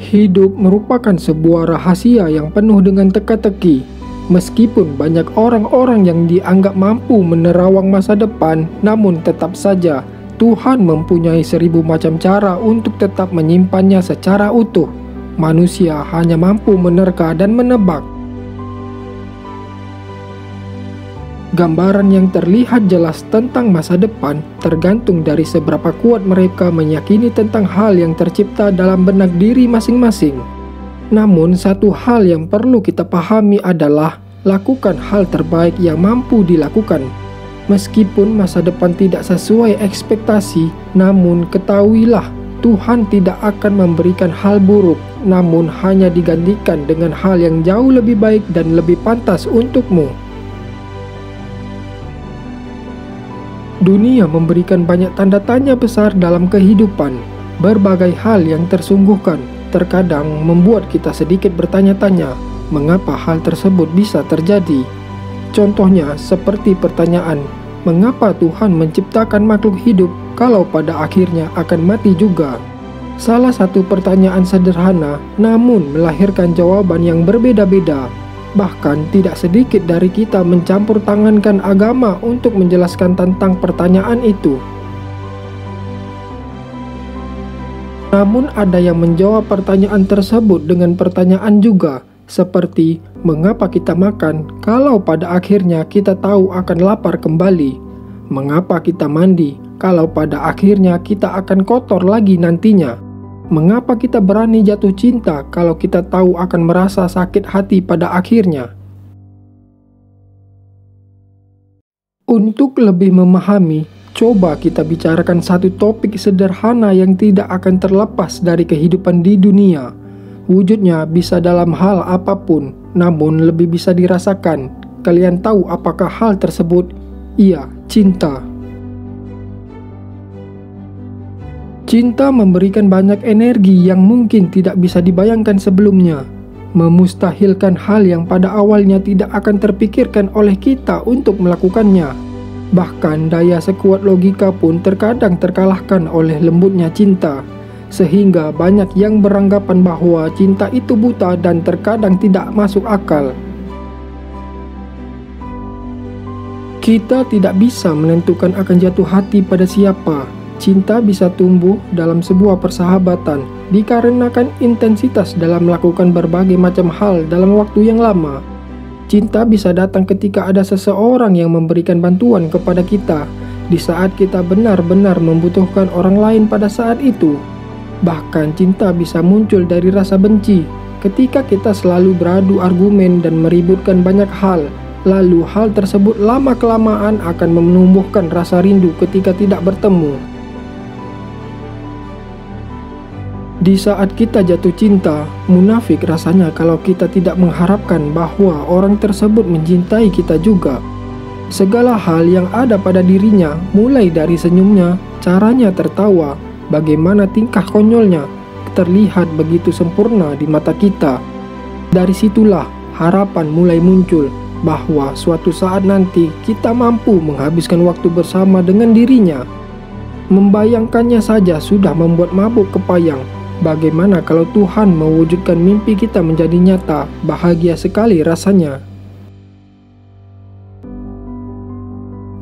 Hidup merupakan sebuah rahasia yang penuh dengan teka-teki. Meskipun banyak orang-orang yang dianggap mampu menerawang masa depan, namun tetap saja Tuhan mempunyai 1000 macam cara untuk tetap menyimpannya secara utuh. Manusia hanya mampu menerka dan menebak. Gambaran yang terlihat jelas tentang masa depan tergantung dari seberapa kuat mereka meyakini tentang hal yang tercipta dalam benak diri masing-masing. Namun satu hal yang perlu kita pahami adalah lakukan hal terbaik yang mampu dilakukan. Meskipun masa depan tidak sesuai ekspektasi, namun ketahuilah Tuhan tidak akan memberikan hal buruk, namun hanya digantikan dengan hal yang jauh lebih baik dan lebih pantas untukmu. Dunia memberikan banyak tanda tanya besar dalam kehidupan. Berbagai hal yang tersungguhkan terkadang membuat kita sedikit bertanya-tanya mengapa hal tersebut bisa terjadi. Contohnya seperti pertanyaan, mengapa Tuhan menciptakan makhluk hidup kalau pada akhirnya akan mati juga? Salah satu pertanyaan sederhana namun melahirkan jawaban yang berbeda-beda. Bahkan tidak sedikit dari kita mencampur tangankan agama untuk menjelaskan tentang pertanyaan itu. Namun ada yang menjawab pertanyaan tersebut dengan pertanyaan juga, seperti mengapa kita makan kalau pada akhirnya kita tahu akan lapar kembali? Mengapa kita mandi kalau pada akhirnya kita akan kotor lagi nantinya? Mengapa kita berani jatuh cinta kalau kita tahu akan merasa sakit hati pada akhirnya? Untuk lebih memahami, coba kita bicarakan satu topik sederhana yang tidak akan terlepas dari kehidupan di dunia. Wujudnya bisa dalam hal apapun, namun lebih bisa dirasakan. Kalian tahu apakah hal tersebut? Iya, cinta. Cinta memberikan banyak energi yang mungkin tidak bisa dibayangkan sebelumnya, memustahilkan hal yang pada awalnya tidak akan terpikirkan oleh kita untuk melakukannya. Bahkan daya sekuat logika pun terkadang terkalahkan oleh lembutnya cinta, sehingga banyak yang beranggapan bahwa cinta itu buta dan terkadang tidak masuk akal. Kita tidak bisa menentukan akan jatuh hati pada siapa. Cinta bisa tumbuh dalam sebuah persahabatan dikarenakan intensitas dalam melakukan berbagai macam hal dalam waktu yang lama. Cinta bisa datang ketika ada seseorang yang memberikan bantuan kepada kita di saat kita benar-benar membutuhkan orang lain pada saat itu. Bahkan cinta bisa muncul dari rasa benci ketika kita selalu beradu argumen dan meributkan banyak hal. Lalu hal tersebut lama-kelamaan akan menumbuhkan rasa rindu ketika tidak bertemu. Di saat kita jatuh cinta, munafik rasanya kalau kita tidak mengharapkan bahwa orang tersebut mencintai kita juga. Segala hal yang ada pada dirinya, mulai dari senyumnya, caranya tertawa, bagaimana tingkah konyolnya, terlihat begitu sempurna di mata kita. Dari situlah harapan mulai muncul bahwa suatu saat nanti kita mampu menghabiskan waktu bersama dengan dirinya. Membayangkannya saja sudah membuat mabuk kepayang. Bagaimana kalau Tuhan mewujudkan mimpi kita menjadi nyata? Bahagia sekali rasanya.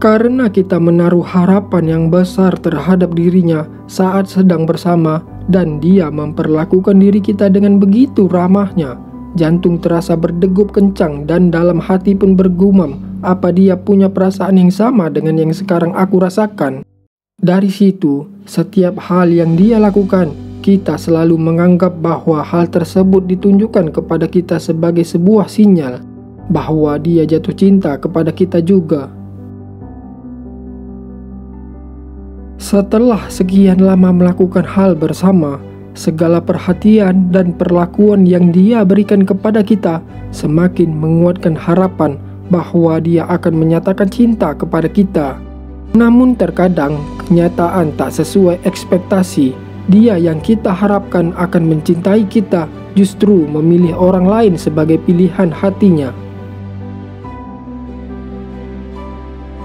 Karena kita menaruh harapan yang besar terhadap dirinya saat sedang bersama, dan dia memperlakukan diri kita dengan begitu ramahnya, jantung terasa berdegup kencang dan dalam hati pun bergumam, apa dia punya perasaan yang sama dengan yang sekarang aku rasakan? Dari situ, setiap hal yang dia lakukan, kita selalu menganggap bahwa hal tersebut ditunjukkan kepada kita sebagai sebuah sinyal bahwa dia jatuh cinta kepada kita juga. Setelah sekian lama melakukan hal bersama, segala perhatian dan perlakuan yang dia berikan kepada kita semakin menguatkan harapan bahwa dia akan menyatakan cinta kepada kita. Namun terkadang kenyataan tak sesuai ekspektasi. Dia yang kita harapkan akan mencintai kita justru memilih orang lain sebagai pilihan hatinya.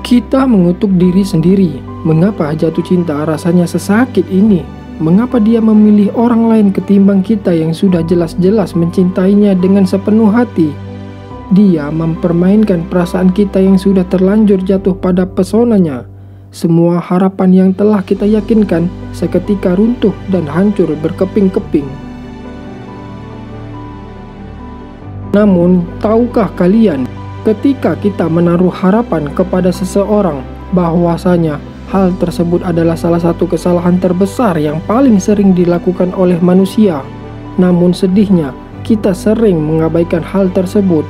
Kita mengutuk diri sendiri. Mengapa jatuh cinta rasanya sesakit ini? mengapa Dia memilih orang lain ketimbang kita yang sudah jelas-jelas mencintainya dengan sepenuh hati? Dia mempermainkan perasaan kita yang sudah terlanjur jatuh pada pesonanya. Semua harapan yang telah kita yakinkan seketika runtuh dan hancur berkeping-keping. Namun, tahukah kalian, ketika kita menaruh harapan kepada seseorang, bahwasanya hal tersebut adalah salah satu kesalahan terbesar yang paling sering dilakukan oleh manusia. Namun sedihnya, kita sering mengabaikan hal tersebut.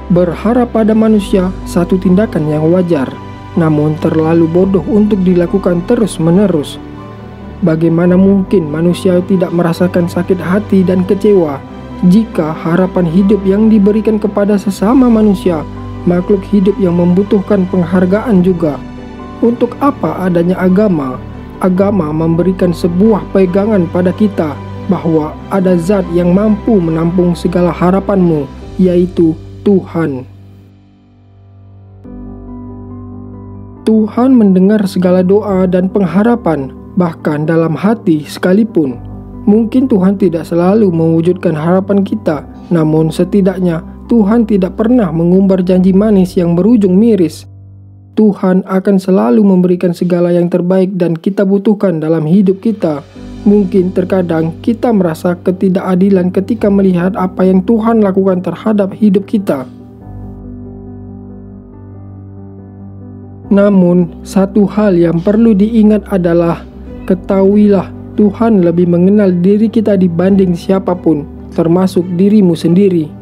Berharap pada manusia satu tindakan yang wajar, namun terlalu bodoh untuk dilakukan terus-menerus. Bagaimana mungkin manusia tidak merasakan sakit hati dan kecewa jika harapan hidup yang diberikan kepada sesama manusia, makhluk hidup yang membutuhkan penghargaan juga? Untuk apa adanya agama? Agama memberikan sebuah pegangan pada kita bahwa ada zat yang mampu menampung segala harapanmu, yaitu Tuhan. Tuhan mendengar segala doa dan pengharapan, bahkan dalam hati sekalipun. Mungkin Tuhan tidak selalu mewujudkan harapan kita, namun setidaknya Tuhan tidak pernah mengumbar janji manis yang berujung miris. Tuhan akan selalu memberikan segala yang terbaik dan kita butuhkan dalam hidup kita. Mungkin terkadang kita merasa ketidakadilan ketika melihat apa yang Tuhan lakukan terhadap hidup kita. Namun, satu hal yang perlu diingat adalah, ketahuilah Tuhan lebih mengenal diri kita dibanding siapapun, termasuk dirimu sendiri.